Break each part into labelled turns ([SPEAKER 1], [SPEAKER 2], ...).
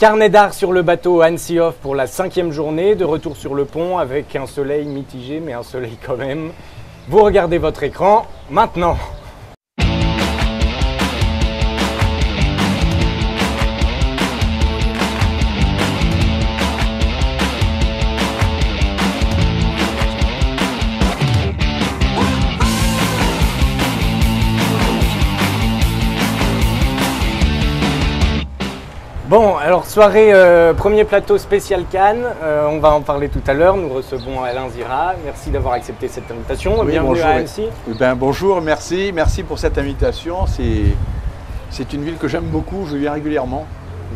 [SPEAKER 1] Carnet d'art sur le bateau Annecy Off pour la 5e journée, de retour sur le pont avec un soleil mitigé, mais un soleil quand même. Vous regardez votre écran maintenant. Bon, alors soirée, premier plateau spécial Cannes, on va en parler tout à l'heure, nous recevons Alain Zira, merci d'avoir accepté cette invitation,
[SPEAKER 2] Oui,
[SPEAKER 1] bienvenue
[SPEAKER 2] bonjour.
[SPEAKER 1] à Annecy.
[SPEAKER 2] Bonjour, merci pour cette invitation, c'est une ville que j'aime beaucoup, je viens régulièrement.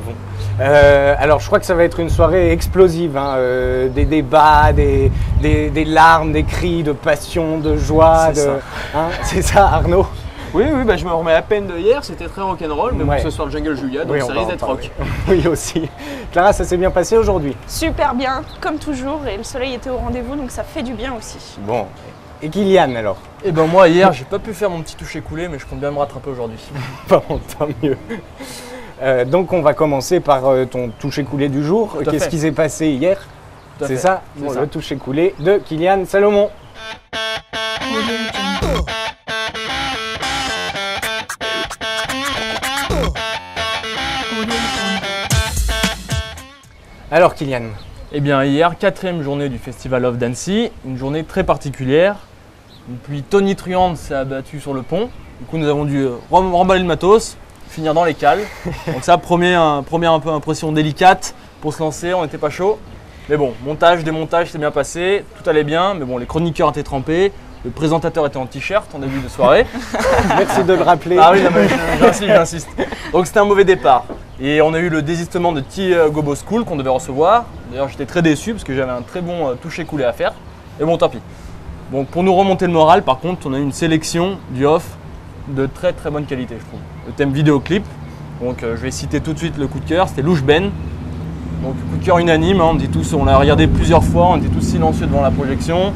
[SPEAKER 1] Bon. Alors je crois que ça va être une soirée explosive, hein, des débats, des larmes, des cris de passion, de joie, c'est ça Arnaud?
[SPEAKER 3] Oui, je me remets à peine de hier, c'était très rock'n'roll, mais
[SPEAKER 1] Ouais.
[SPEAKER 3] bon, ce soir le Jungle Julia, donc
[SPEAKER 1] Oui,
[SPEAKER 3] ça
[SPEAKER 1] on va
[SPEAKER 3] risque
[SPEAKER 1] en
[SPEAKER 3] d'être
[SPEAKER 1] parler.
[SPEAKER 3] rock.
[SPEAKER 1] Oui aussi. Clara, ça s'est bien passé aujourd'hui?
[SPEAKER 4] Super bien, comme toujours, et le soleil était au rendez-vous, donc ça fait du bien aussi.
[SPEAKER 1] Bon. Et Kylian alors?
[SPEAKER 3] Et ben moi hier, j'ai pas pu faire mon petit toucher coulé, mais je compte bien me rattraper aujourd'hui.
[SPEAKER 1] Bon, tant mieux. Donc on va commencer par ton toucher coulé du jour.
[SPEAKER 3] Tout à
[SPEAKER 1] Qu'est-ce
[SPEAKER 3] fait.
[SPEAKER 1] qui s'est passé hier?
[SPEAKER 3] Tout à
[SPEAKER 1] C'est
[SPEAKER 3] fait.
[SPEAKER 1] ça,
[SPEAKER 3] C'est
[SPEAKER 1] bon,
[SPEAKER 3] ça.
[SPEAKER 1] le toucher coulé de Kylian Salomon. Alors Kylian,
[SPEAKER 3] Eh bien hier, 4e journée du Festival of d'Annecy, une journée très particulière. Une pluie tonitruante s'est abattue sur le pont. Du coup nous avons dû remballer le matos, finir dans les cales. Donc ça, première un peu impression délicate pour se lancer, on n'était pas chaud. Mais bon, montage, démontage, c'est bien passé, tout allait bien, mais bon, les chroniqueurs étaient trempés, le présentateur était en t-shirt en début de soirée.
[SPEAKER 1] merci de le rappeler.
[SPEAKER 3] Ah oui, non, mais j'insiste. Donc c'était un mauvais départ. Et on a eu le désistement de Gobo School qu'on devait recevoir. D'ailleurs j'étais très déçu parce que j'avais un très bon toucher coulé à faire. Et bon, tant pis. Bon, pour nous remonter le moral, par contre, on a eu une sélection du off de très très bonne qualité, je trouve. Le thème vidéoclip, donc je vais citer tout de suite le coup de cœur, c'était Louche Ben. Donc coup de cœur unanime, hein, on l'a regardé plusieurs fois, on était tous silencieux devant la projection.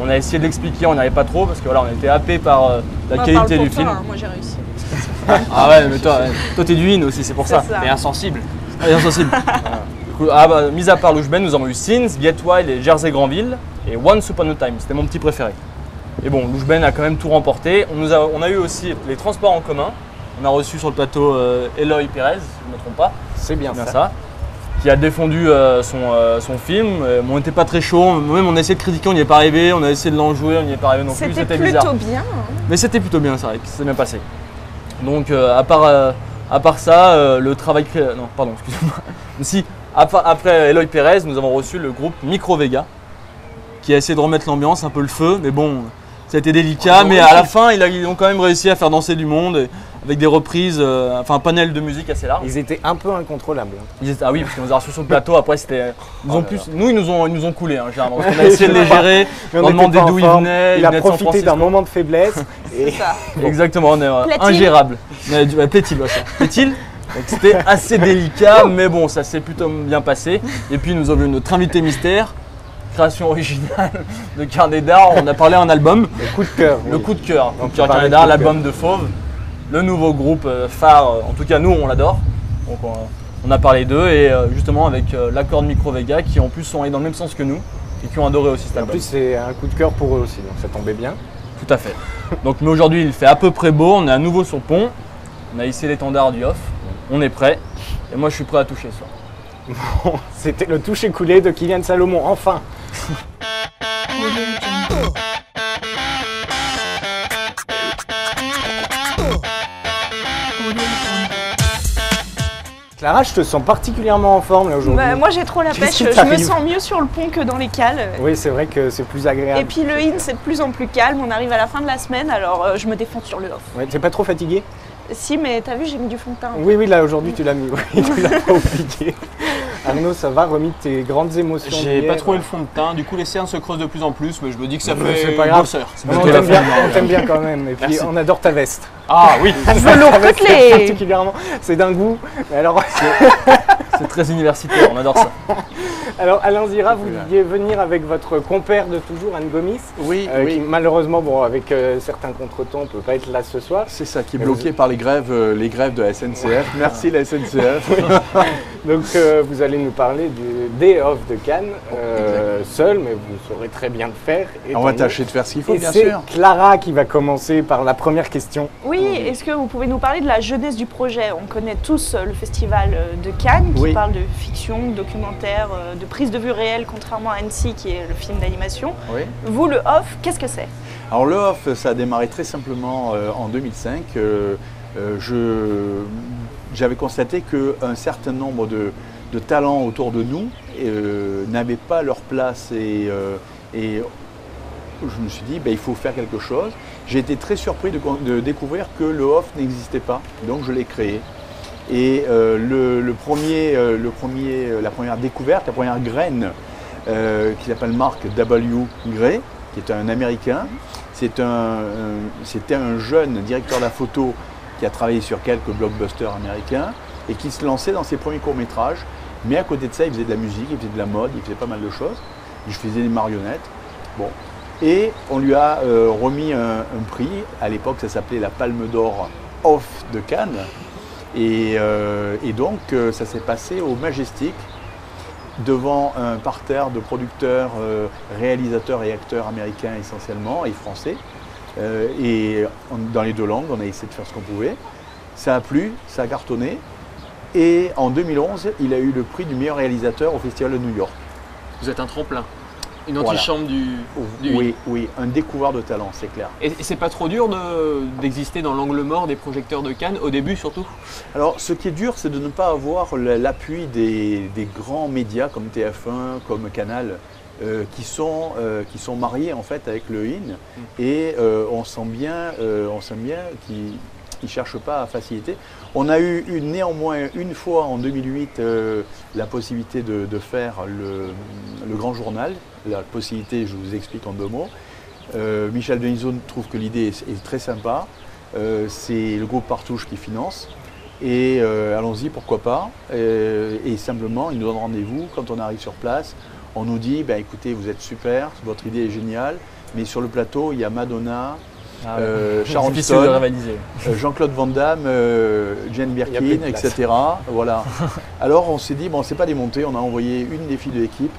[SPEAKER 3] On a essayé de l'expliquer, on n'y arrivait pas trop parce que voilà, on était happé par la qualité du film.
[SPEAKER 4] Moi j'ai réussi.
[SPEAKER 3] Ah ouais, mais toi t'es du in aussi, c'est pour ça.
[SPEAKER 4] C'est ça.
[SPEAKER 3] T'es insensible. Ah, insensible. Du coup, mis à part Louche Ben, nous avons eu Sins, Get Wild et Jersey Granville et Once Upon a Time, c'était mon petit préféré. Et bon, Louche Ben a quand même tout remporté. On a eu aussi les transports en commun. On a reçu sur le plateau Eloy Perez, je ne me trompe pas.
[SPEAKER 1] C'est bien
[SPEAKER 3] Bien
[SPEAKER 1] ça.
[SPEAKER 3] ça. Qui a défendu son film. On n'était pas très chaud, même on a essayé de critiquer, on n'y est pas arrivé, on a essayé de l'enjouer, on n'y est pas arrivé non plus,
[SPEAKER 4] C'était
[SPEAKER 3] bizarre.
[SPEAKER 4] plutôt bien. Hein.
[SPEAKER 3] Mais c'était plutôt bien, c'est vrai que c'est bien passé. Donc à part ça, le travail non, pardon, excusez-moi. Si, après Eloy Perez, nous avons reçu le groupe Micro Vega, qui a essayé de remettre l'ambiance, un peu le feu, mais bon, ça a été délicat, mais à la fin, ils ont quand même réussi à faire danser du monde, avec des reprises, enfin un panel de musique assez large.
[SPEAKER 1] Ils étaient un peu incontrôlables.
[SPEAKER 3] Ah oui, parce qu'on nous a reçus sur le plateau, après c'était. Ils nous ont coulé, hein, généralement. Parce qu'on a
[SPEAKER 1] Oui,
[SPEAKER 3] essayé de
[SPEAKER 1] c'est
[SPEAKER 3] les
[SPEAKER 1] vrai.
[SPEAKER 3] gérer,
[SPEAKER 1] Mais
[SPEAKER 3] on
[SPEAKER 1] était
[SPEAKER 3] demandait
[SPEAKER 1] pas en
[SPEAKER 3] d'où ils
[SPEAKER 1] forme.
[SPEAKER 3] venaient,
[SPEAKER 1] Il a
[SPEAKER 3] venaient de San
[SPEAKER 1] profité d'un
[SPEAKER 3] Francisco.
[SPEAKER 1] moment de faiblesse. Et...
[SPEAKER 4] C'est ça.
[SPEAKER 3] Exactement, on est
[SPEAKER 4] Plaît-il
[SPEAKER 3] ingérable. Plaît-il, ouais, ça. Plaît-il. Donc c'était assez délicat, mais bon, ça s'est plutôt bien passé. Et puis nous avons eu notre invité mystère, création originale de Carnet d'art. On a parlé un album,
[SPEAKER 1] le coup de cœur.
[SPEAKER 3] le coup de cœur.
[SPEAKER 1] Donc,
[SPEAKER 3] Coup de cœur
[SPEAKER 1] on parlait
[SPEAKER 3] Carnet
[SPEAKER 1] de
[SPEAKER 3] d'art,
[SPEAKER 1] coup de
[SPEAKER 3] l'album de Fauve, le nouveau groupe phare. En tout cas, nous, on l'adore. Donc on a parlé d'eux et justement avec l'accord de Micro Vega qui en plus sont allés dans le même sens que nous et qui ont adoré aussi cet
[SPEAKER 1] En
[SPEAKER 3] album.
[SPEAKER 1] plus, c'est un coup de cœur pour eux aussi, donc ça tombait bien.
[SPEAKER 3] Tout à fait. Donc, mais aujourd'hui, il fait à peu près beau. On est à nouveau sur le pont. On a hissé l'étendard du off. On est prêt. Et moi, je suis prêt à toucher ça.
[SPEAKER 1] Bon, c'était le toucher coulé de Kylian Salomon, enfin. Clara, je te sens particulièrement en forme là aujourd'hui.
[SPEAKER 4] Bah, moi j'ai trop la
[SPEAKER 1] Qu'est-ce
[SPEAKER 4] pêche,
[SPEAKER 1] qui
[SPEAKER 4] je me
[SPEAKER 1] t'arrive
[SPEAKER 4] sens mieux sur le pont que dans les cales.
[SPEAKER 1] Oui, c'est vrai que c'est plus agréable.
[SPEAKER 4] Et puis le in c'est de plus en plus calme, on arrive à la fin de la semaine, alors je me défonce sur le off.
[SPEAKER 1] Ouais, t'es pas trop fatigué?
[SPEAKER 4] Si, mais t'as vu, j'ai mis du fond de teint.
[SPEAKER 1] Oui, là aujourd'hui tu l'as mis, oui, tu l'as pas oublié. Arnaud, ça va, remis tes grandes émotions
[SPEAKER 5] J'ai
[SPEAKER 1] d'hier.
[SPEAKER 5] pas trouvé le fond de teint, du coup les cernes se creusent de plus en plus, mais je me dis que ça
[SPEAKER 1] Mais
[SPEAKER 5] fait
[SPEAKER 1] c'est pas grave.
[SPEAKER 5] bosseur.
[SPEAKER 1] Non, on
[SPEAKER 3] C'était la
[SPEAKER 1] t'aime bien,
[SPEAKER 3] fin.
[SPEAKER 1] on t'aime bien quand même. Et puis
[SPEAKER 5] Merci.
[SPEAKER 1] on adore ta veste.
[SPEAKER 5] Ah oui,
[SPEAKER 1] Ta
[SPEAKER 4] Velours
[SPEAKER 1] veste,
[SPEAKER 4] côtelé.
[SPEAKER 1] particulièrement, c'est d'un goût. Mais alors,
[SPEAKER 3] C'est très universitaire, on adore ça.
[SPEAKER 1] Alors Alain Zira, vous
[SPEAKER 2] Voilà.
[SPEAKER 1] deviez venir avec votre compère de toujours, Anne Gomis,
[SPEAKER 2] Oui,
[SPEAKER 1] qui malheureusement, bon, avec certains contretemps, ne peut pas être là ce soir.
[SPEAKER 2] c'est ça qui est
[SPEAKER 1] Mais
[SPEAKER 2] bloqué par les grèves de la SNCF. Merci la SNCF.
[SPEAKER 1] Donc vous allez nous parler du Day of de Cannes, seul, mais vous saurez très bien le faire.
[SPEAKER 2] On va tâcher de faire ce qu'il faut,
[SPEAKER 1] Et
[SPEAKER 2] bien
[SPEAKER 1] c'est
[SPEAKER 2] sûr.
[SPEAKER 1] Clara qui va commencer par la première question.
[SPEAKER 4] Oui, est-ce que vous pouvez nous parler de la jeunesse du projet? On connaît tous le festival de Cannes qui
[SPEAKER 2] Oui.
[SPEAKER 4] parle de fiction, de documentaire, de prise de vue réelle, contrairement à Annecy qui est le film d'animation.
[SPEAKER 2] Oui.
[SPEAKER 4] Vous, le off, qu'est-ce que c'est?
[SPEAKER 2] Alors le off, ça a démarré très simplement en 2005. J'avais constaté qu'un certain nombre de talents autour de nous n'avaient pas leur place et je me suis dit, il faut faire quelque chose. J'ai été très surpris de découvrir que le off n'existait pas, donc je l'ai créé. Et la première découverte, la première graine, qui s'appelle Mark W. Gray, qui est un Américain, c'était un jeune directeur de la photo qui a travaillé sur quelques blockbusters américains et qui se lançait dans ses premiers courts-métrages. Mais à côté de ça, il faisait de la musique, il faisait de la mode, il faisait pas mal de choses. Je faisais des marionnettes. Bon. Et on lui a remis un prix. À l'époque, ça s'appelait la Palme d'Or Off de Cannes. Et donc, ça s'est passé au Majestic, devant un parterre de producteurs, réalisateurs et acteurs américains essentiellement, et français. Dans les deux langues, on a essayé de faire ce qu'on pouvait. Ça a plu, ça a cartonné. Et en 2011, il a eu le prix du meilleur réalisateur au Festival de New York.
[SPEAKER 5] Vous êtes un tremplin. Une
[SPEAKER 2] Voilà.
[SPEAKER 5] antichambre du
[SPEAKER 2] Oui, un découvreur de talent, c'est clair.
[SPEAKER 5] Et c'est pas trop dur d'exister dans l'angle mort des projecteurs de Cannes, au début surtout?
[SPEAKER 2] Alors, ce qui est dur, c'est de ne pas avoir l'appui des grands médias comme TF1, comme Canal, qui sont mariés en fait avec le IN. Et on sent bien qu'ils ne cherchent pas à faciliter. On a eu néanmoins une fois en 2008 la possibilité de faire le grand journal. La possibilité, je vous explique en deux mots. Michel Denisot trouve que l'idée est très sympa. C'est le groupe Partouche qui finance. Et allons-y, pourquoi pas. Et simplement, il nous donne rendez-vous quand on arrive sur place. On nous dit, écoutez, vous êtes super, votre idée est géniale, mais sur le plateau, il y a Madonna, Sharon
[SPEAKER 3] Difficile de
[SPEAKER 2] Stone,
[SPEAKER 3] rivaliser.
[SPEAKER 2] Jean-Claude Van Damme, Jane
[SPEAKER 1] Il y a
[SPEAKER 2] Birkin,
[SPEAKER 1] plus de place.
[SPEAKER 2] etc. Voilà. Alors on s'est dit, c'est pas démonté, on a envoyé une des filles de l'équipe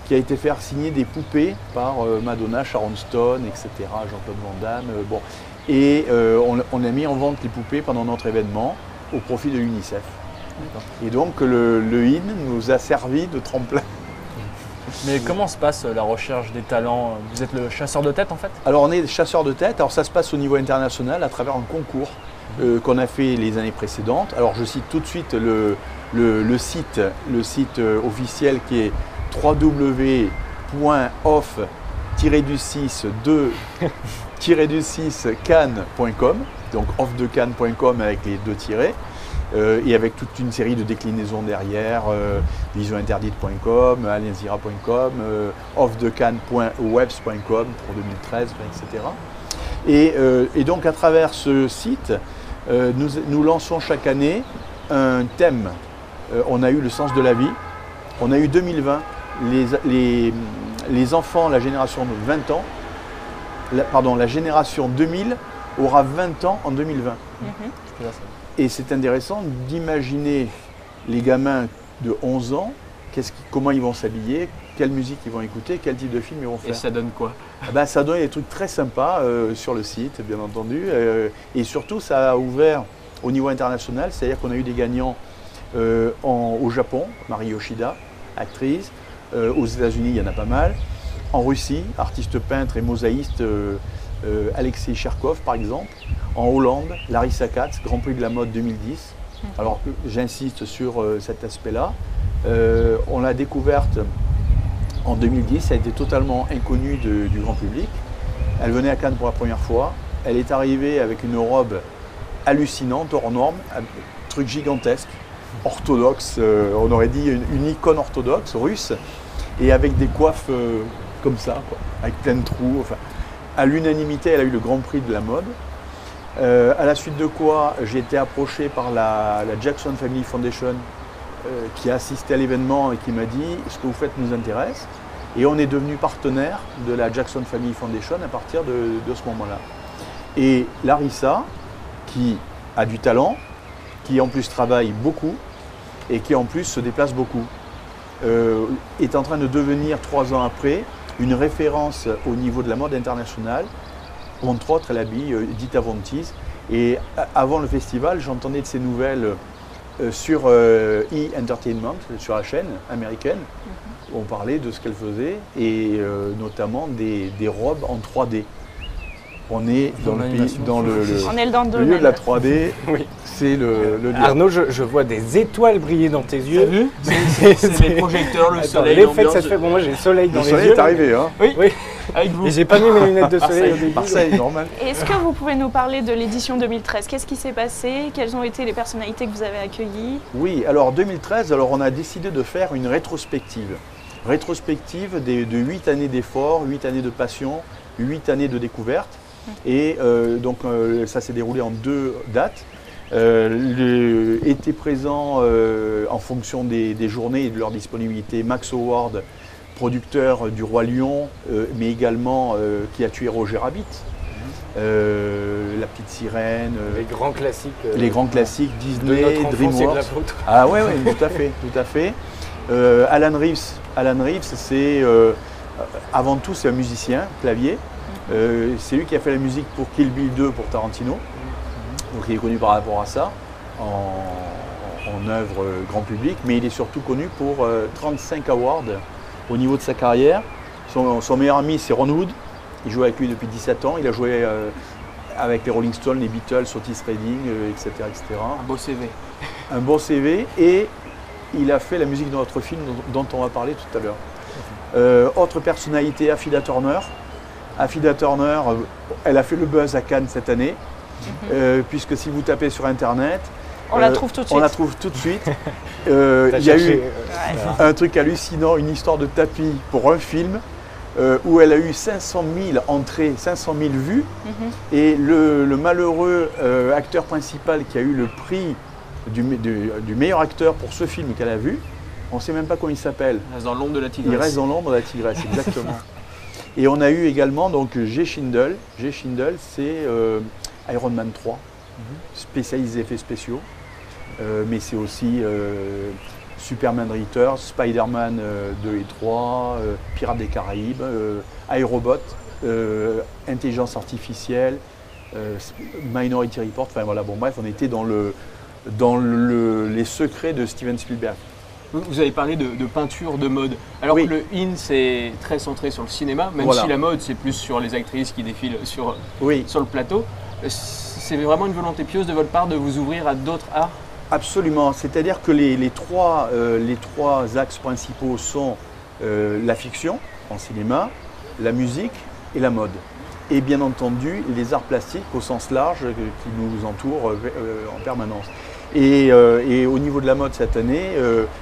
[SPEAKER 2] qui a été faire signer des poupées par Madonna, Sharon Stone, etc., Jean-Claude Van Damme. Et on a mis en vente les poupées pendant notre événement au profit de l'UNICEF. Et donc le IN nous a servi de tremplin.
[SPEAKER 3] Mais comment se passe la recherche des talents? Vous êtes le chasseur de tête en fait?
[SPEAKER 2] Alors on est chasseurs de tête, alors ça se passe au niveau international à travers un concours qu'on a fait les années précédentes. Alors je cite tout de suite le site officiel qui est www.off-cannes.com, donc offdecannes.com avec les deux tirets. Et avec toute une série de déclinaisons derrière, visioninterdite.com, alienzira.com, offdecannes.webs.com pour 2013, etc. Et donc à travers ce site, nous lançons chaque année un thème. On a eu le sens de la vie, on a eu 2020, les enfants, la génération de 20 ans, la génération 2000 aura 20 ans en 2020. Et c'est intéressant d'imaginer les gamins de 11 ans, comment ils vont s'habiller, quelle musique ils vont écouter, quel type de film ils vont faire.
[SPEAKER 5] Et ça donne quoi?
[SPEAKER 2] Ça donne des trucs très sympas sur le site, bien entendu. Et surtout, ça a ouvert au niveau international, c'est-à-dire qu'on a eu des gagnants au Japon, Mari Yoshida, actrice. Aux États-Unis, il y en a pas mal. En Russie, artiste peintre et mosaïste, Alexei Cherkov par exemple. En Hollande, Larissa Katz, Grand Prix de la mode 2010. Alors j'insiste sur cet aspect-là. On l'a découverte en 2010, ça a été totalement inconnu du grand public. Elle venait à Cannes pour la première fois. Elle est arrivée avec une robe hallucinante, hors norme, un truc gigantesque, orthodoxe, on aurait dit une icône orthodoxe russe, et avec des coiffes comme ça, avec plein de trous. Enfin, à l'unanimité, elle a eu le Grand Prix de la mode. À la suite de quoi, j'ai été approché par la Jackson Family Foundation qui a assisté à l'événement et qui m'a dit « ce que vous faites nous intéresse ». Et on est devenu partenaire de la Jackson Family Foundation à partir de ce moment-là. Et Larissa, qui a du talent, qui en plus travaille beaucoup et qui en plus se déplace beaucoup, est en train de devenir 3 ans après une référence au niveau de la mode internationale. Entre autres, elle habille Dita Von Teese. Et avant le festival, j'entendais de ses nouvelles sur E! Entertainment, sur la chaîne américaine. On parlait de ce qu'elle faisait et notamment des robes en 3D. On est dans le pays,
[SPEAKER 4] On est dans le
[SPEAKER 2] lieu de la 3D.
[SPEAKER 1] Oui.
[SPEAKER 2] C'est le lieu.
[SPEAKER 1] Arnaud, je vois des étoiles briller dans tes yeux.
[SPEAKER 5] T'as vu? C'est les projecteurs, le
[SPEAKER 1] Attends,
[SPEAKER 5] soleil,
[SPEAKER 1] l'effet que ça
[SPEAKER 5] l'ambiance.
[SPEAKER 1] te fait pour moi, j'ai le soleil dans
[SPEAKER 2] Le
[SPEAKER 1] les
[SPEAKER 2] soleil
[SPEAKER 1] yeux.
[SPEAKER 2] est arrivé, hein.
[SPEAKER 1] Oui.
[SPEAKER 5] Avec vous.
[SPEAKER 1] Et j'ai pas mis mes lunettes de soleil au début.
[SPEAKER 2] Marseille, normal.
[SPEAKER 4] Et est-ce que vous pouvez nous parler de l'édition 2013? Qu'est-ce qui s'est passé? Quelles ont été les personnalités que vous avez accueillies?
[SPEAKER 2] Oui, alors 2013, on a décidé de faire une rétrospective. Rétrospective de 8 années d'efforts, 8 années de passion, 8 années de découverte. Et donc ça s'est déroulé en 2 dates. Était présent en fonction des journées et de leur disponibilité Max Howard, producteur du Roi Lion, mais également qui a tué Roger Rabbit. La Petite Sirène,
[SPEAKER 1] Les grands classiques.
[SPEAKER 2] les grands classiques
[SPEAKER 1] de
[SPEAKER 2] Disney,
[SPEAKER 1] notre enfance et de la
[SPEAKER 2] DreamWorks.
[SPEAKER 1] vôtre.
[SPEAKER 2] Ah ouais, tout à fait, tout à fait. Alan Reeves, c'est avant tout c'est un musicien, clavier. C'est lui qui a fait la musique pour Kill Bill 2 pour Tarantino. Donc il est connu par rapport à ça, en œuvre grand public, mais il est surtout connu pour 35 awards au niveau de sa carrière. Son meilleur ami c'est Ron Wood, il joue avec lui depuis 17 ans, il a joué avec les Rolling Stones, les Beatles, Otis Redding, etc., etc.
[SPEAKER 5] Un beau CV.
[SPEAKER 2] Un beau CV et il a fait la musique de notre film dont on va parler tout à l'heure. Autre personnalité, Affida Turner. Affida Turner, elle a fait le buzz à Cannes cette année, puisque si vous tapez sur Internet,
[SPEAKER 4] On la trouve tout de suite.
[SPEAKER 2] On la trouve tout de suite.
[SPEAKER 1] T'as
[SPEAKER 2] Il y a
[SPEAKER 1] cherché,
[SPEAKER 2] eu un truc hallucinant, une histoire de tapis pour un film, où elle a eu 500 000 entrées, 500 000 vues, et le malheureux acteur principal qui a eu le prix du meilleur acteur pour ce film qu'elle a vu, on ne sait même pas comment il s'appelle.
[SPEAKER 5] Il reste dans l'ombre de la tigresse.
[SPEAKER 2] Il reste dans l'ombre de la tigresse, exactement. Et on a eu également donc Jay Schindel. Jay Schindel, c'est Iron Man 3, spécialisé effets spéciaux, mais c'est aussi Superman Returns, Spider-Man 2 et 3, Pirates des Caraïbes, iRobot, Intelligence artificielle, Minority Report. Enfin voilà, bon bref, on était dans les secrets de Steven Spielberg.
[SPEAKER 5] Vous avez parlé de peinture de mode. Alors
[SPEAKER 2] Oui.
[SPEAKER 5] que le in, c'est très centré sur le cinéma, même
[SPEAKER 2] Voilà.
[SPEAKER 5] si la mode, c'est plus sur les actrices qui défilent sur
[SPEAKER 2] Oui,
[SPEAKER 5] le plateau. C'est vraiment une volonté pieuse de votre part de vous ouvrir à d'autres arts?
[SPEAKER 2] absolument. C'est-à-dire que les trois axes principaux sont la fiction en cinéma, la musique et la mode. Et bien entendu, les arts plastiques au sens large qui nous entourent en permanence. Et au niveau de la mode cette année,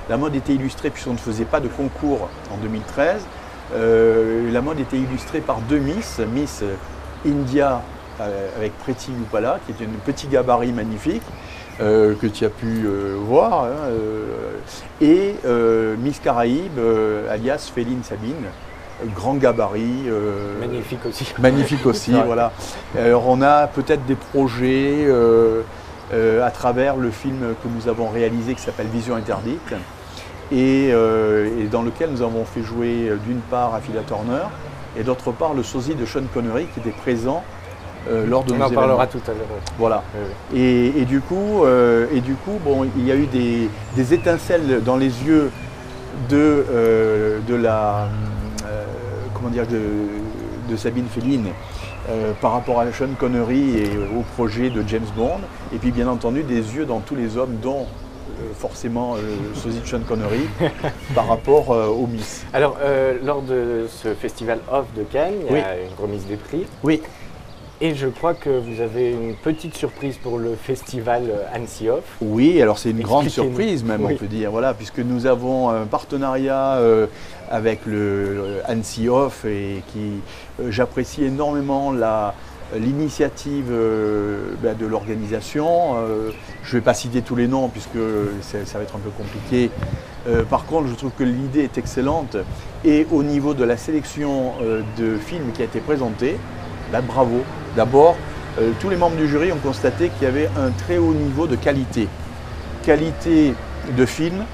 [SPEAKER 2] la mode était illustrée, puisqu'on ne faisait pas de concours en 2013, la mode était illustrée par 2 Miss, Miss India avec Preti Upala, qui est un petit gabarit magnifique, que tu as pu voir, hein, et Miss Caraïbes, alias Féline Sabine, grand gabarit.
[SPEAKER 1] Magnifique aussi.
[SPEAKER 2] Magnifique aussi,
[SPEAKER 1] Ouais.
[SPEAKER 2] voilà. Alors on a peut-être des projets à travers le film que nous avons réalisé qui s'appelle Vision Interdite et dans lequel nous avons fait jouer d'une part Affida Turner et d'autre part le sosie de Sean Connery qui était présent lors de
[SPEAKER 1] On
[SPEAKER 2] nos
[SPEAKER 1] en parlera
[SPEAKER 2] événements.
[SPEAKER 1] tout à l'heure.
[SPEAKER 2] Voilà.
[SPEAKER 1] Oui.
[SPEAKER 2] Et du coup, bon, il y a eu des étincelles dans les yeux de la comment dire de Sabine Féline par rapport à Sean Connery et au projet de James Bond, et puis bien entendu des yeux dans tous les hommes, dont forcément le sosie de Sean Connery par rapport au Miss.
[SPEAKER 1] Alors, lors de ce festival Off de Cannes, il y a
[SPEAKER 2] Oui.
[SPEAKER 1] une remise des prix.
[SPEAKER 2] Oui,
[SPEAKER 1] Et je crois que vous avez une petite surprise pour le festival Annecy Off.
[SPEAKER 2] oui, alors c'est une grande
[SPEAKER 1] Expliquez-nous.
[SPEAKER 2] surprise même,
[SPEAKER 1] Oui.
[SPEAKER 2] on peut dire, voilà, puisque nous avons un partenariat avec le Annecy Off et qui j'apprécie énormément l'initiative de l'organisation. Je ne vais pas citer tous les noms puisque ça va être un peu compliqué. Par contre, je trouve que l'idée est excellente et au niveau de la sélection de films qui a été présenté, là, bravo. D'abord, tous les membres du jury ont constaté qu'il y avait un très haut niveau de qualité. Qualité de film,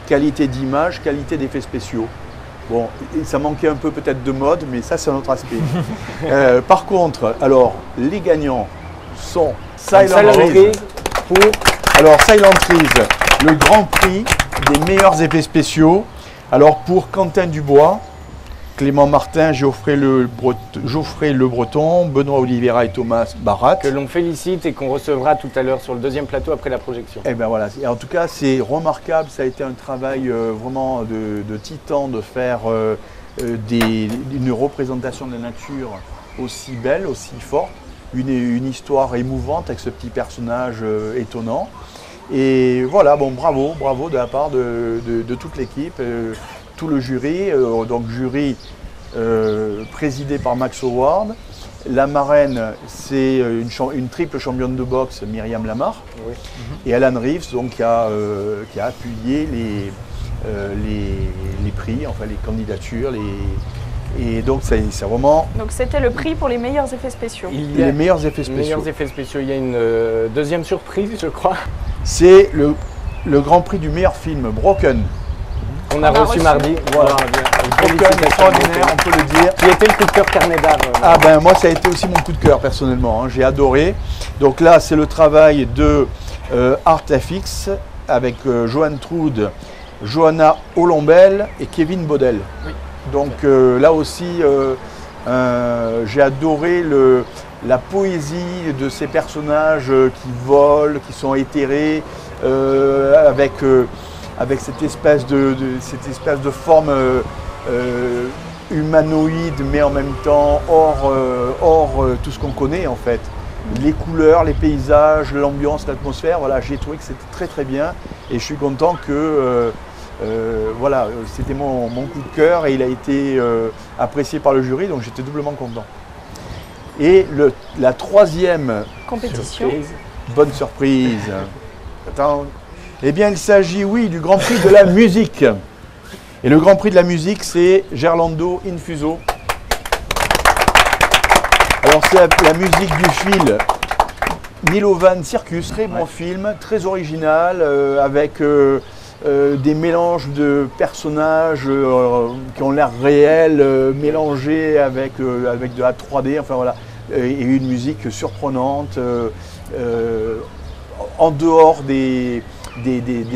[SPEAKER 2] qualité d'image, qualité d'effets spéciaux. Bon, ça manquait un peu peut-être de mode, mais ça c'est un autre aspect. Par contre, alors, les gagnants sont Silent Trees pour... Alors, Silent Trees, le grand prix des meilleurs effets spéciaux. Alors, pour Quentin Dubois, Clément Martin, Geoffrey Le Breton, Benoît Oliveira et Thomas Barat.
[SPEAKER 1] Que l'on félicite et qu'on recevra tout à l'heure sur le deuxième plateau après la projection.
[SPEAKER 2] Et ben voilà, en tout cas c'est remarquable, ça a été un travail vraiment de titan de faire une représentation de la nature aussi belle, aussi forte, une histoire émouvante avec ce petit personnage étonnant. Et voilà, bon bravo de la part de toute l'équipe. Tout le jury, donc jury présidé par Max Howard. La marraine, c'est une triple championne de boxe, Myriam Lamar.
[SPEAKER 1] Oui.
[SPEAKER 2] Et Alan Reeves, donc, qui a appuyé les prix, enfin les candidatures. Et donc c'est vraiment...
[SPEAKER 4] Donc c'était le prix pour les meilleurs effets spéciaux.
[SPEAKER 2] Les meilleurs effets spéciaux.
[SPEAKER 1] Meilleurs effets spéciaux. Il y a une deuxième surprise, je crois.
[SPEAKER 2] C'est le grand prix du meilleur film, Broken.
[SPEAKER 1] On a reçu mardi. Voilà.
[SPEAKER 2] Broken, extraordinaire, on peut le dire.
[SPEAKER 1] Qui était le coup de cœur Carnet d'Art.
[SPEAKER 2] Ah ben moi ça a été aussi mon coup de cœur personnellement, hein. J'ai adoré. Donc là c'est le travail de ArtFX avec Joanne Trude, Johanna Olombel et Kevin Baudel.
[SPEAKER 5] Oui.
[SPEAKER 2] Donc là aussi j'ai adoré la poésie de ces personnages qui volent, qui sont éthérés, avec cette espèce de forme humanoïde, mais en même temps hors tout ce qu'on connaît en fait. Les couleurs, les paysages, l'ambiance, l'atmosphère, voilà, j'ai trouvé que c'était très très bien et je suis content que voilà, c'était mon coup de cœur et il a été apprécié par le jury, donc j'étais doublement content. Et la troisième
[SPEAKER 4] Compétition.
[SPEAKER 2] Bonne surprise. Attends. Eh bien, il s'agit, oui, du Grand Prix de la musique. Et le Grand Prix de la musique, c'est Gerlando Infuso. Alors, c'est la musique du film Nilovan Circus. Très bon film, très original, avec des mélanges de personnages qui ont l'air réels, mélangés avec de la 3D, enfin voilà. Et une musique surprenante, en dehors des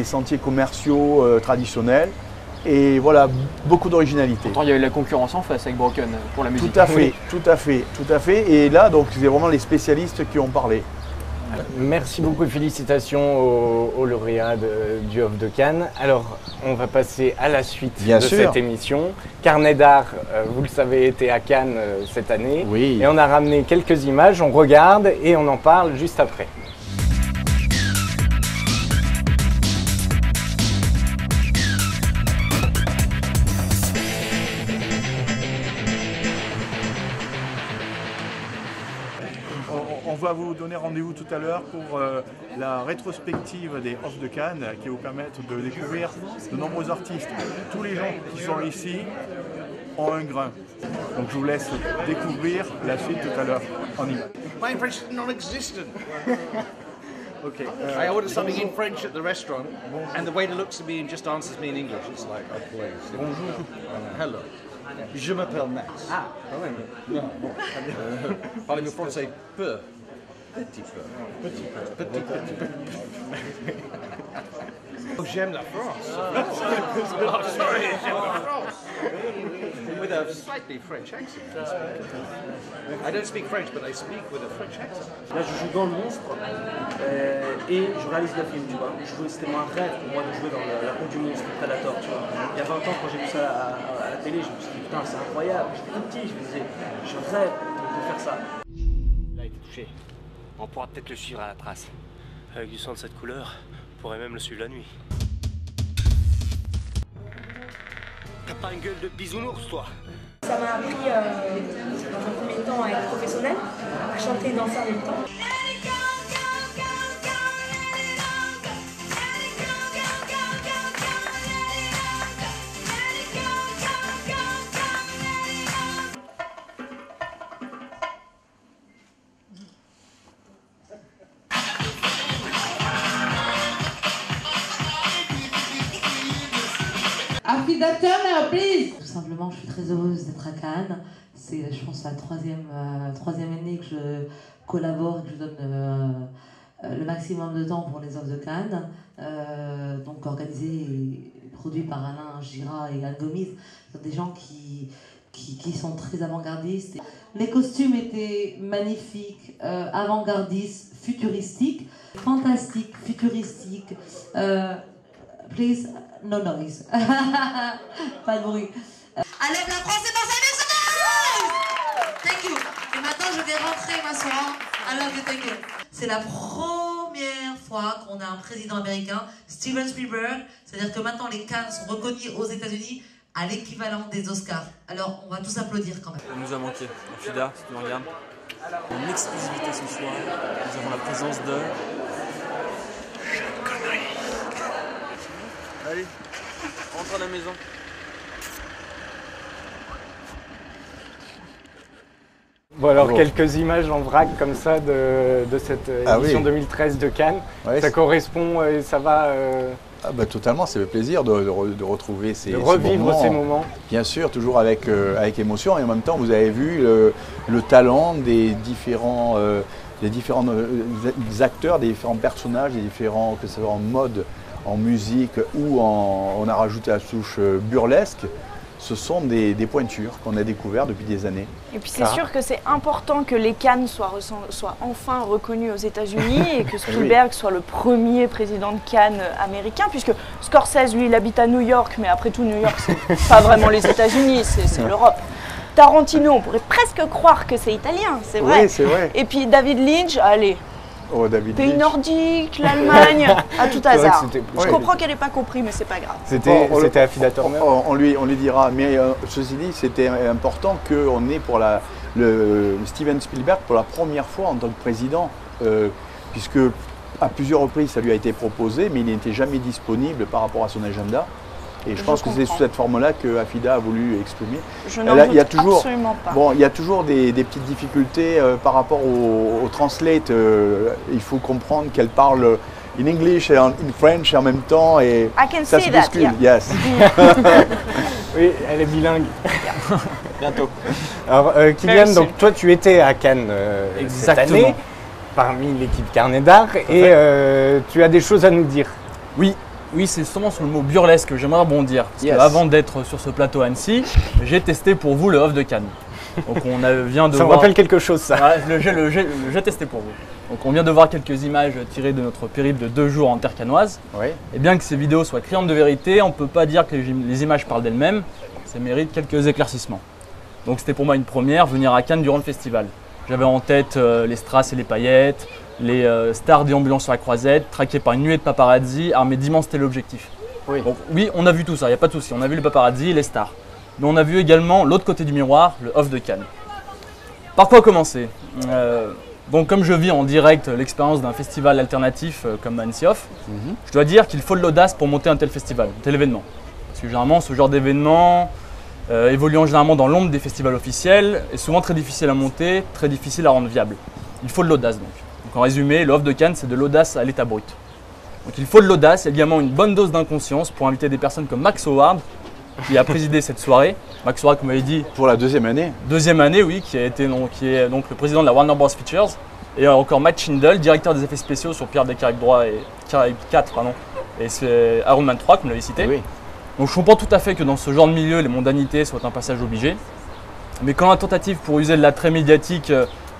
[SPEAKER 2] sentiers commerciaux traditionnels. Et voilà, beaucoup d'originalité.
[SPEAKER 5] Pourtant, il y avait la concurrence en face avec Broken pour la musique.
[SPEAKER 2] Tout à fait. Et là, donc, c'est vraiment les spécialistes qui ont parlé.
[SPEAKER 1] Merci beaucoup et félicitations aux lauréats du Off de Cannes. Alors, on va passer à la suite cette émission. Carnet d'Art, vous le savez, était à Cannes cette année.
[SPEAKER 2] Oui.
[SPEAKER 1] Et on a ramené quelques images, on regarde et on en parle juste après.
[SPEAKER 2] On va vous donner rendez-vous tout à l'heure pour la rétrospective des Off de Cannes qui va vous permettre de découvrir de nombreux artistes. Tous les gens qui sont ici ont un grain. Donc je vous laisse découvrir la suite tout à l'heure. On y va.
[SPEAKER 6] My French is non-existent.
[SPEAKER 2] Okay.
[SPEAKER 6] I ordered something in French at the restaurant, and the waiter looks at me and just answers me in English. It's like, oh please. Bonjour. Hello. Je m'appelle Max. Ah, quand même. Non, bon. Parlez-vous français peu. Petit peu. Petit peu. J'aime la France. Oh, sorry, j'aime la France. With a slightly French accent. I don't speak French, but I speak with a French accent.
[SPEAKER 7] Là, je joue dans Le Monstre et je réalise le film, tu vois. C'était un rêve pour moi de jouer dans la peau du monstre, Predator, tu vois. Il y a 20 ans, quand j'ai vu ça à la télé, je me suis dit, putain, c'est incroyable. J'étais tout petit, je me disais, je rêve de faire ça.
[SPEAKER 8] Il a été touché. On pourra peut-être le suivre à la trace. Avec du sang de cette couleur, on pourrait même le suivre la nuit. T'as pas une gueule de bisounours, toi?
[SPEAKER 9] ça m'a appris dans un premier temps à être professionnel, à chanter et danser en même temps.
[SPEAKER 10] Afida Turner, please. Tout simplement, je suis très heureuse d'être à Cannes. C'est, je pense, la troisième année que je collabore et que je donne le maximum de temps pour les œuvres de Cannes. Donc organisé et produit par Alain Gira et Anne Gomis. Ce sont des gens qui sont très avant-gardistes. Les costumes étaient magnifiques, avant-gardistes, futuristiques, fantastiques, futuristiques. Please, no noise. Pas de bruit. Allez, la France est dans sa Mercedes! Thank you. Et maintenant, je vais rentrer m'asseoir. I love you, thank you. C'est la première fois qu'on a un président américain, Steven Spielberg. C'est-à-dire que maintenant, les Cannes sont reconnus aux États-Unis à l'équivalent des Oscars. Alors, on va tous applaudir quand même.
[SPEAKER 3] Il nous a manqué. Afida, si tu me regardes. En exclusivité ce soir, nous avons la présence de... Allez, rentre à la maison.
[SPEAKER 1] Bon alors quelques images en vrac comme ça de cette édition 2013 de Cannes. Ouais, ça correspond et ça va...
[SPEAKER 2] Ah bah, totalement, ça fait plaisir de retrouver ces
[SPEAKER 1] revivre ces moments.
[SPEAKER 2] Bien sûr, toujours avec émotion et en même temps vous avez vu le talent des différents acteurs, des différents personnages, des différents, que ce soit en mode, en musique ou on a rajouté la touche burlesque. Ce sont des pointures qu'on a découvertes depuis des années.
[SPEAKER 4] Et puis c'est sûr que c'est important que les Cannes soient enfin reconnus aux États-Unis et que Spielberg soit le premier président de Cannes américain, puisque Scorsese, lui, il habite à New York, mais après tout, New York, c'est pas vraiment les États-Unis, c'est l'Europe. Tarantino, on pourrait presque croire que c'est italien, c'est vrai.
[SPEAKER 2] Oui, c'est vrai.
[SPEAKER 4] Et puis David Lynch, allez.
[SPEAKER 2] Oh, David
[SPEAKER 4] Pays
[SPEAKER 2] Lynch.
[SPEAKER 4] nordique, l'Allemagne, à tout hasard. Je comprends qu'elle n'ait pas compris, mais c'est pas grave.
[SPEAKER 1] C'était Afida Turner.
[SPEAKER 2] On lui dira, mais ceci dit, c'était important qu'on ait pour Steven Spielberg pour la première fois en tant que président, puisque à plusieurs reprises ça lui a été proposé, mais il n'était jamais disponible par rapport à son agenda. Et je pense que c'est sous cette forme-là que Afida a voulu exprimer.
[SPEAKER 4] Je n'en doute absolument pas.
[SPEAKER 2] Bon, il y a toujours des petites difficultés par rapport au translate. Il faut comprendre qu'elle parle in English et in French en même temps. Et ça se bouscule. Yes.
[SPEAKER 1] Oui, elle est bilingue.
[SPEAKER 5] Bientôt.
[SPEAKER 1] Alors, Kylian, donc toi tu étais à Cannes cette année, parmi l'équipe Carnet d'Art, et tu as des choses à nous dire.
[SPEAKER 3] Oui, c'est sûrement sur le mot burlesque que j'aimerais rebondir. Parce qu'avant d'être sur ce plateau Annecy, j'ai testé pour vous le Off de Cannes. Donc on vient de
[SPEAKER 1] ça me rappelle quelque chose, ça.
[SPEAKER 3] Ouais, j'ai testé pour vous. Donc on vient de voir quelques images tirées de notre périple de 2 jours en terre cannoise.
[SPEAKER 2] Oui.
[SPEAKER 3] Et bien que ces vidéos soient criantes de vérité, on ne peut pas dire que les images parlent d'elles-mêmes. Ça mérite quelques éclaircissements. Donc c'était pour moi une première, venir à Cannes durant le festival. J'avais en tête les strass et les paillettes, les stars déambulant sur la croisette, traqués par une nuée de paparazzi, armés d'immenses téléobjectifs.
[SPEAKER 1] Oui.
[SPEAKER 3] Donc, oui, on a vu tout ça, il n'y a pas de souci. On a vu les paparazzi, les stars. Mais on a vu également l'autre côté du miroir, le Off de Cannes. Par quoi commencer Donc, comme je vis en direct l'expérience d'un festival alternatif comme Annecy Off, je dois dire qu'il faut de l'audace pour monter un tel festival, un tel événement. Parce que généralement, ce genre d'événement, évoluant généralement dans l'ombre des festivals officiels, est souvent très difficile à monter, très difficile à rendre viable. Il faut de l'audace donc. Donc en résumé, le Off de Cannes, c'est de l'audace à l'état brut. Donc il faut de l'audace et également une bonne dose d'inconscience pour inviter des personnes comme Max Howard, qui a présidé cette soirée. Max Howard, comme vous l'avez dit.
[SPEAKER 2] Pour la deuxième année.
[SPEAKER 3] Deuxième année, oui, qui est donc le président de la Warner Bros. Pictures. Et encore Matt Schindel, directeur des effets spéciaux sur Pirates des Caraïbes 3 et Caraïbes 4, pardon. Et c'est Iron Man 3, comme vous l'avez cité.
[SPEAKER 2] Oui.
[SPEAKER 3] Donc je comprends tout à fait que dans ce genre de milieu, les mondanités soient un passage obligé. Mais quand la tentative pour user de l'attrait médiatique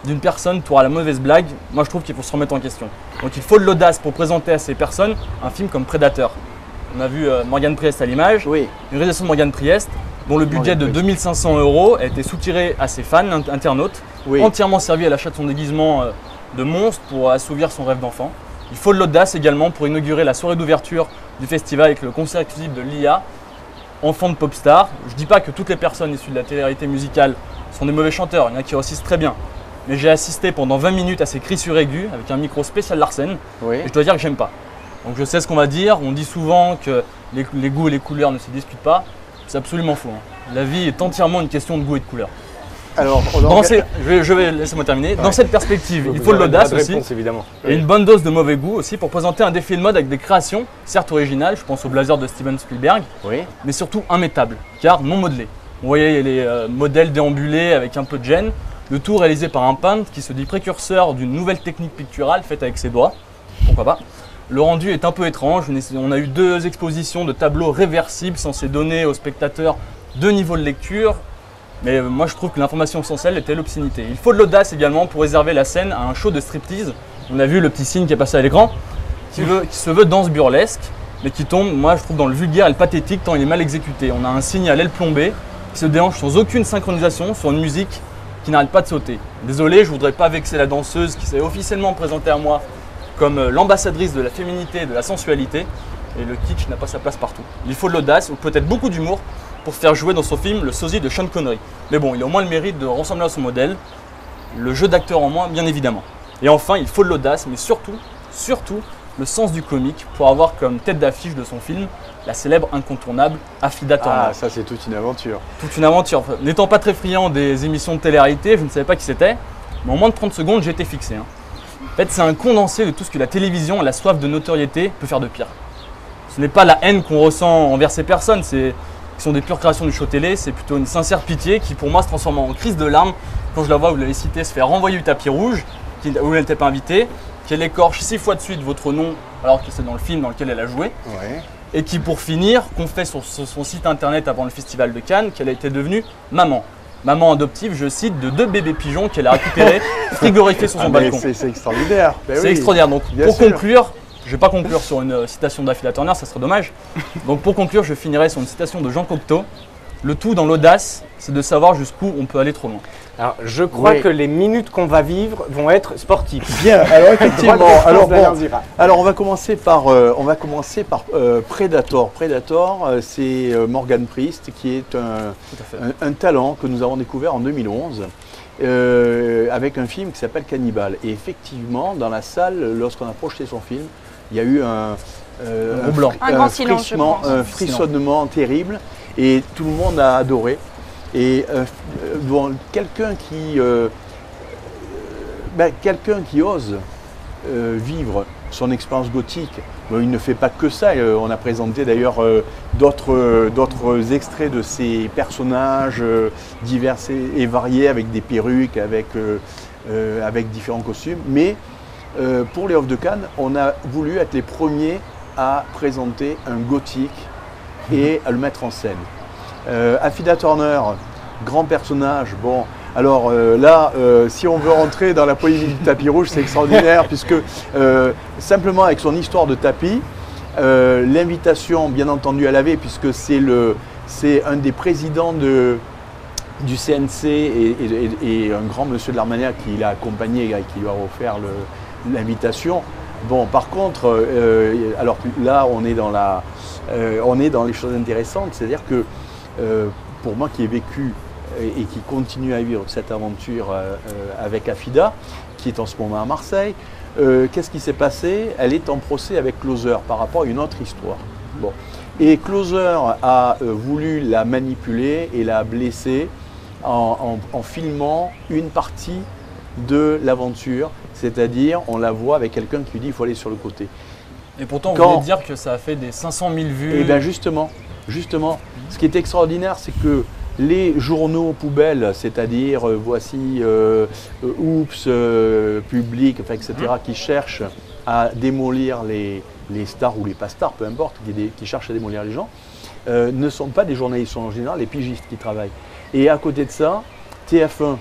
[SPEAKER 3] d'une personne pour la mauvaise blague, moi je trouve qu'il faut se remettre en question. Donc il faut de l'audace pour présenter à ces personnes un film comme Predator. On a vu Morgan Priest à l'image, une réalisation de Morgan Priest, dont le budget de 2500 € a été soutiré à ses fans internautes, entièrement servi à l'achat de son déguisement de monstre pour assouvir son rêve d'enfant. Il faut de l'audace également pour inaugurer la soirée d'ouverture du festival avec le concert exclusif de l'IA, enfant de pop star. Je dis pas que toutes les personnes issues de la télé-réalité musicale sont des mauvais chanteurs, il y en a qui réussissent très bien. Mais j'ai assisté pendant 20 minutes à ces cris sur aigu avec un micro spécial Larsen.
[SPEAKER 2] Oui.
[SPEAKER 3] Et je dois dire que j'aime pas. Donc je sais ce qu'on va dire. On dit souvent que les goûts et les couleurs ne se discutent pas. C'est absolument faux. La vie est entièrement une question de goût et de couleur.
[SPEAKER 2] Alors,
[SPEAKER 3] je vais laissez-moi terminer. Ouais. Dans cette perspective, il faut de l'audace aussi.
[SPEAKER 1] Évidemment.
[SPEAKER 3] Et une bonne dose de mauvais goût aussi pour présenter un défi de mode avec des créations, certes originales, je pense au blazer de Steven Spielberg,
[SPEAKER 2] oui.
[SPEAKER 3] mais surtout immétables, car non modelés. Vous voyez les modèles déambulés avec un peu de gêne, le tout réalisé par un peintre qui se dit précurseur d'une nouvelle technique picturale faite avec ses doigts. Pourquoi pas. Le rendu est un peu étrange. On a eu 2 expositions de tableaux réversibles censés donner aux spectateurs 2 niveaux de lecture. Mais moi je trouve que l'information essentielle était l'obscénité. Il faut de l'audace également pour réserver la scène à un show de striptease. On a vu le petit signe qui est passé à l'écran, qui se veut danse burlesque, mais qui tombe, moi je trouve, dans le vulgaire et le pathétique tant il est mal exécuté. On a un signe à l'aile plombée qui se déhanche sans aucune synchronisation sur une musique qui n'arrête pas de sauter. Désolé, je voudrais pas vexer la danseuse qui s'est officiellement présentée à moi comme l'ambassadrice de la féminité et de la sensualité. Et le kitsch n'a pas sa place partout. Il faut de l'audace ou peut-être beaucoup d'humour pour faire jouer dans son film le sosie de Sean Connery. Mais bon, il a au moins le mérite de ressembler à son modèle, le jeu d'acteur en moins, bien évidemment. Et enfin, il faut de l'audace, mais surtout, le sens du comique pour avoir comme tête d'affiche de son film la célèbre incontournable Affida Turner.
[SPEAKER 2] Ah, ça c'est toute une aventure.
[SPEAKER 3] Toute une aventure. N'étant pas très friand des émissions de télé-réalité, je ne savais pas qui c'était, mais en moins de 30 secondes, j'ai été fixé. En fait, c'est un condensé de tout ce que la télévision, la soif de notoriété peut faire de pire. Ce n'est pas la haine qu'on ressent envers ces personnes, qui sont des pures créations du show télé, c'est plutôt une sincère pitié qui pour moi se transforme en crise de larmes quand je la vois, vous l'avez cité, se faire renvoyer du tapis rouge, où elle n'était pas invitée, qu'elle écorche 6 fois de suite votre nom alors que c'est dans le film dans lequel elle a joué,
[SPEAKER 2] ouais.
[SPEAKER 3] Et qui pour finir confesse sur son site internet avant le festival de Cannes qu'elle a été devenue maman. Maman adoptive, je cite, de 2 bébés pigeons qu'elle a récupérés frigorifiés sur son balcon.
[SPEAKER 2] C'est extraordinaire.
[SPEAKER 3] C'est extraordinaire. Donc pour conclure, je ne vais pas conclure sur une citation d'Affida Turner, ça serait dommage. Donc pour conclure, je finirai sur une citation de Jean Cocteau. Le tout dans l'audace, c'est de savoir jusqu'où on peut aller trop loin.
[SPEAKER 1] Alors je crois que les minutes qu'on va vivre vont être sportives.
[SPEAKER 2] Bien, alors effectivement, alors on va commencer par, Predator. Predator, c'est Morgan Priest qui est un talent que nous avons découvert en 2011. Avec un film qui s'appelle Cannibal. Et effectivement, dans la salle, lorsqu'on a projeté son film, il y a eu un frissonnement terrible et tout le monde a adoré. Et quelqu'un qui ose vivre son expérience gothique, il ne fait pas que ça. On a présenté d'ailleurs d'autres extraits de ces personnages divers et variés avec des perruques, avec différents costumes. Mais pour les Off de Cannes, on a voulu être les premiers à présenter un gothique et à le mettre en scène. Affida Turner, grand personnage. Bon, alors là, si on veut rentrer dans la polémique du tapis rouge, c'est extraordinaire puisque simplement avec son histoire de tapis, l'invitation, bien entendu, elle avait puisque c'est un des présidents du CNC et un grand monsieur de l'Armagnac qui l'a accompagné et qui lui a offert l'invitation. Bon, par contre, alors là, on est dans les choses intéressantes, c'est-à-dire que pour moi qui ai vécu et qui continue à vivre cette aventure avec Affida, qui est en ce moment à Marseille, qu'est-ce qui s'est passé? Elle est en procès avec Closer par rapport à une autre histoire. Bon. Et Closer a voulu la manipuler et la blesser en filmant une partie de l'aventure, c'est-à-dire on la voit avec quelqu'un qui lui dit il faut aller sur le côté.
[SPEAKER 3] Et pourtant, vous venez de dire que ça a fait des 500 000 vues.
[SPEAKER 2] Et bien justement, ce qui est extraordinaire, c'est que les journaux poubelles, c'est-à-dire voici Oups, Public, etc., qui cherchent à démolir les stars ou les pas stars, peu importe, qui cherchent à démolir les gens, ne sont pas des journalistes, sont en général les pigistes qui travaillent. Et à côté de ça, TF1,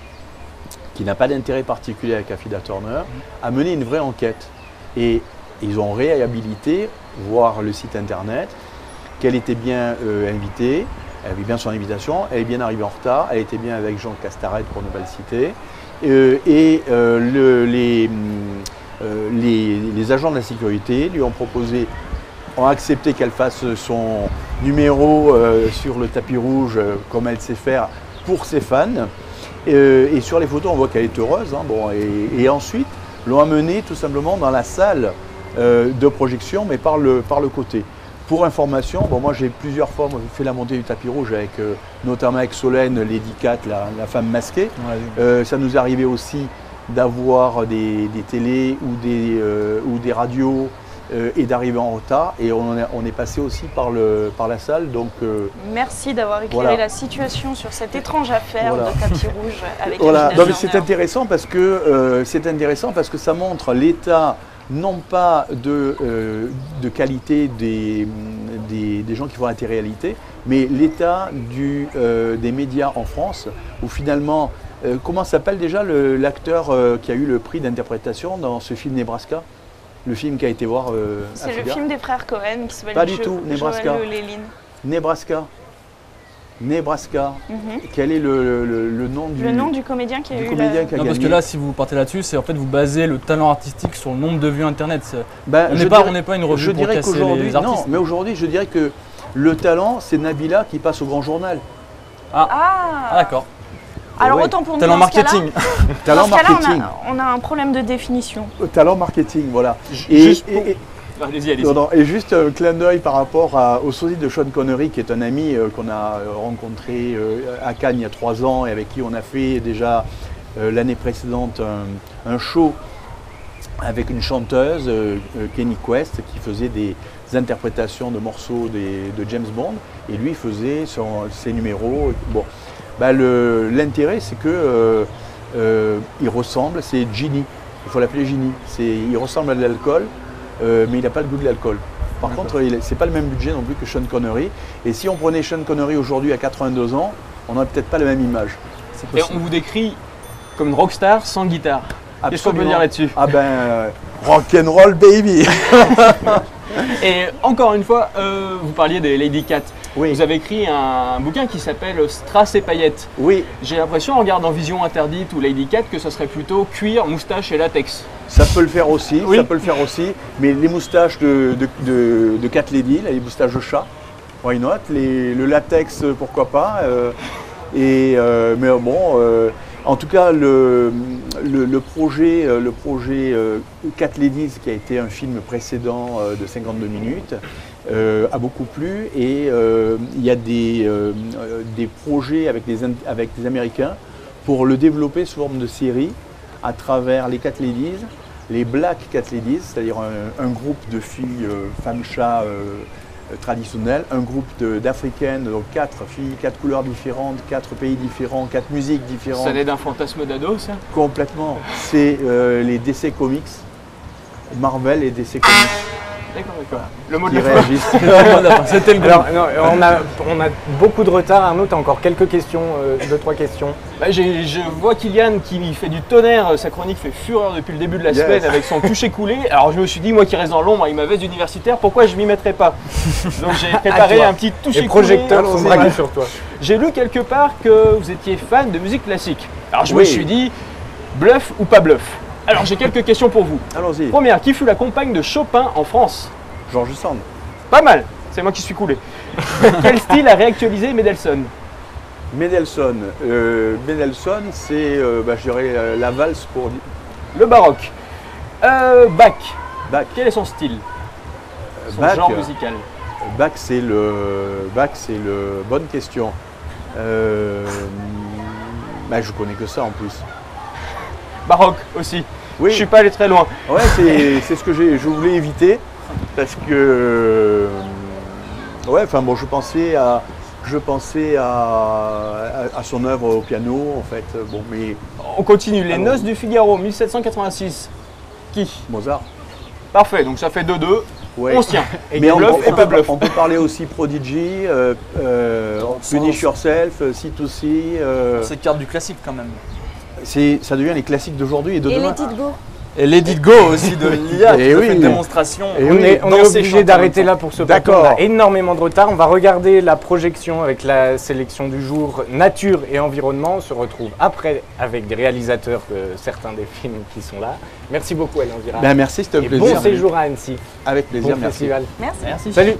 [SPEAKER 2] qui n'a pas d'intérêt particulier avec Affida Turner, a mené une vraie enquête. Et ils ont réhabilité, voir le site internet, qu'elle était bien invitée, elle avait bien son invitation, elle est bien arrivée en retard, elle était bien avec Jean Castaret pour ne pas le citer. Les agents de la sécurité lui ont proposé ont accepté qu'elle fasse son numéro sur le tapis rouge comme elle sait faire pour ses fans. Et sur les photos, on voit qu'elle est heureuse. Hein, bon, et ensuite, l'ont amenée tout simplement dans la salle de projection, mais par le côté. Pour information, bon, moi j'ai plusieurs fois fait la montée du tapis rouge, avec, notamment avec Solène, Lady Cat, la femme masquée. Ouais. Ça nous arrivait aussi d'avoir des télés ou des radios et d'arriver en retard. Et on est passé aussi par la salle. Donc,
[SPEAKER 4] merci d'avoir éclairé voilà. La situation sur cette étrange affaire
[SPEAKER 2] voilà.
[SPEAKER 4] de tapis rouge avec
[SPEAKER 2] voilà. C'est intéressant parce que ça montre l'état non pas de qualité des gens qui font la télé-réalité, mais l'état des médias en France, où finalement, comment s'appelle déjà l'acteur qui a eu le prix d'interprétation dans ce film Nebraska? Le film qui a été voir
[SPEAKER 4] c'est le film des frères Cohen qui s'appelle
[SPEAKER 2] Pas du tout, Nebraska. Nebraska. Quel est le nom du...
[SPEAKER 4] Le nom du comédien qui a eu
[SPEAKER 3] comédien qui a gagné. Parce que là, si vous partez là-dessus, c'est en fait vous basez le talent artistique sur le nombre de vues internet. On n'est pas une revue pour casser les artistes.
[SPEAKER 2] Non, mais aujourd'hui, je dirais que le talent, c'est Nabila qui passe au Grand Journal.
[SPEAKER 3] Ah d'accord.
[SPEAKER 4] Alors ouais. Autant pour nous,
[SPEAKER 3] talent marketing.
[SPEAKER 2] Talent marketing.
[SPEAKER 4] On a un problème de définition.
[SPEAKER 2] Talent marketing, voilà.
[SPEAKER 3] Allez-y.
[SPEAKER 2] Et juste un clin d'œil par rapport au sosie de Sean Connery, qui est un ami qu'on a rencontré à Cannes il y a 3 ans et avec qui on a fait déjà l'année précédente un show avec une chanteuse, Kenny Quest, qui faisait des interprétations de morceaux de James Bond, et lui faisait ses numéros. Bon. L'intérêt, c'est que il ressemble, c'est Ginny, il faut l'appeler Ginny. Il ressemble à de l'alcool, mais il n'a pas le goût de l'alcool. Par contre, c'est pas le même budget non plus que Sean Connery. Et si on prenait Sean Connery aujourd'hui à 82 ans, on n'aurait peut-être pas la même image.
[SPEAKER 5] Et on vous décrit comme une rockstar sans guitare. Qu'est-ce qu'on peut dire là-dessus?
[SPEAKER 2] Ah rock'n'roll baby.
[SPEAKER 5] Et encore une fois, vous parliez des Lady Cat.
[SPEAKER 2] Oui.
[SPEAKER 5] Vous avez écrit un bouquin qui s'appelle Strass et paillettes.
[SPEAKER 2] Oui.
[SPEAKER 5] J'ai l'impression, en regardant Vision Interdite ou Lady Cat, que ça serait plutôt cuir, moustache et latex.
[SPEAKER 2] Ça peut le faire aussi, mais les moustaches de Cat Lady, les moustaches de chat, why not? Le latex, pourquoi pas. Mais bon, en tout cas, le projet Cat Ladies, qui a été un film précédent de 52 minutes, a beaucoup plu, et il y a des projets avec des Américains pour le développer sous forme de série à travers les Cat Ladies, les Black Cat Ladies, c'est-à-dire un groupe de filles femmes-chats traditionnelles, un groupe d'Africaines, donc 4 filles, 4 couleurs différentes, 4 pays différents, 4 musiques différentes.
[SPEAKER 5] Ça naît d'un fantasme d'ado, ça?
[SPEAKER 2] Complètement. C'est les DC Comics, Marvel et DC Comics.
[SPEAKER 5] D'accord. Le mot de la fin.
[SPEAKER 1] C'était le Alors, on a beaucoup de retard. Arnaud, tu as encore quelques questions, 2-3 questions.
[SPEAKER 5] Je vois Kylian qui fait du tonnerre. Sa chronique fait fureur depuis le début de la semaine avec son toucher coulé. Alors je me suis dit, moi qui reste dans l'ombre avec ma veste d'universitaire, pourquoi je m'y mettrais pas? Donc j'ai préparé un petit toucher coulé.
[SPEAKER 1] Les projecteurs sont braqués sur toi.
[SPEAKER 5] J'ai lu quelque part que vous étiez fan de musique classique. Alors je me suis dit, bluff ou pas bluff? Alors j'ai quelques questions pour vous.
[SPEAKER 2] Allons-y.
[SPEAKER 5] Première, qui fut la compagne de Chopin en France?
[SPEAKER 2] George Sand.
[SPEAKER 5] Pas mal, c'est moi qui suis coulé. Quel style a réactualisé Mendelssohn?
[SPEAKER 2] Mendelssohn, c'est, je dirais, la valse pour...
[SPEAKER 5] Le baroque. Bach. Quel est son style? Son genre musical?
[SPEAKER 2] Bach, c'est le... Bonne question. Je connais que ça en plus.
[SPEAKER 5] Baroque aussi.
[SPEAKER 2] Oui.
[SPEAKER 5] Je suis pas allé très loin.
[SPEAKER 2] Ouais, c'est ce que je voulais éviter, parce que je pensais à son œuvre au piano, en fait. Bon, mais
[SPEAKER 5] on continue. Les Noces du Figaro, 1786. Qui?
[SPEAKER 2] Mozart.
[SPEAKER 5] Parfait. Donc ça fait 2-2.
[SPEAKER 2] Ouais.
[SPEAKER 5] On se tient.
[SPEAKER 2] Et mais on peut parler aussi Prodigy, Punish Yourself, C2C.
[SPEAKER 3] C'est carte du classique quand même.
[SPEAKER 2] Ça devient les classiques d'aujourd'hui et de demain.
[SPEAKER 9] Et Let It Go.
[SPEAKER 3] Et Let It Go aussi de l'IA qui fait une démonstration.
[SPEAKER 1] Et on est obligé d'arrêter là pour ce plateau. On a énormément de retard. On va regarder la projection avec la sélection du jour nature et environnement. On se retrouve après avec des réalisateurs de certains des films qui sont là. Merci beaucoup Alain Vira.
[SPEAKER 2] Merci, c'était un plaisir.
[SPEAKER 1] Bon séjour à Annecy.
[SPEAKER 2] Avec plaisir,
[SPEAKER 1] bon
[SPEAKER 2] merci.
[SPEAKER 1] Festival.
[SPEAKER 4] Merci.
[SPEAKER 3] Merci.
[SPEAKER 1] Salut.